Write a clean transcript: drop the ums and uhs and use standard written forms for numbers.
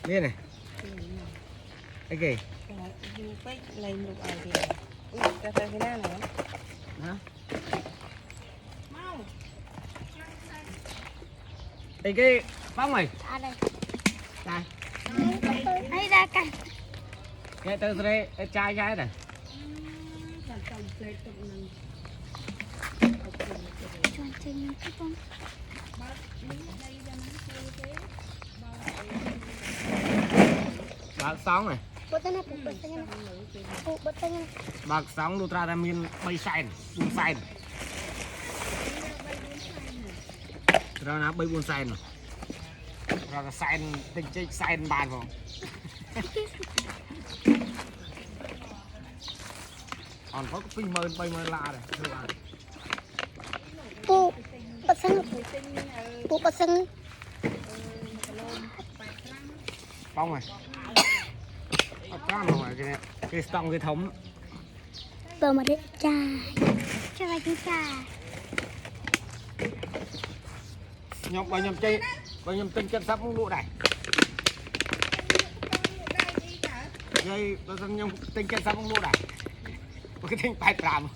Biết này. Cái gì? Lấy lục ở thì cái nào này Hả? Cái bóng này. À đây. Đây. Đây ra cả. Cái từ đây chai này. Chuan chân cái con. Bạc sóng này. Bớt này, bớt này. Bạc sóng Lutra ra miên bay xanh, buôn xanh. Rồi nó bay buôn xanh. Rồi là xanh, tinh chết xanh bàn không? Còn có cái pin mơn bay mơn la này. Pu, bớt xăng. Pu bớt xăng. Bông này. Có mà cái stong cái thống. Bờ mà đấy cha. Cho lại chú cha. Nhom bao nhiêu chơi, bao nhiêu tinh chân sắp muốn lụa này. Đây, bao nhiêu tinh chân sắp muốn lụa này. Cái tinh bài làm.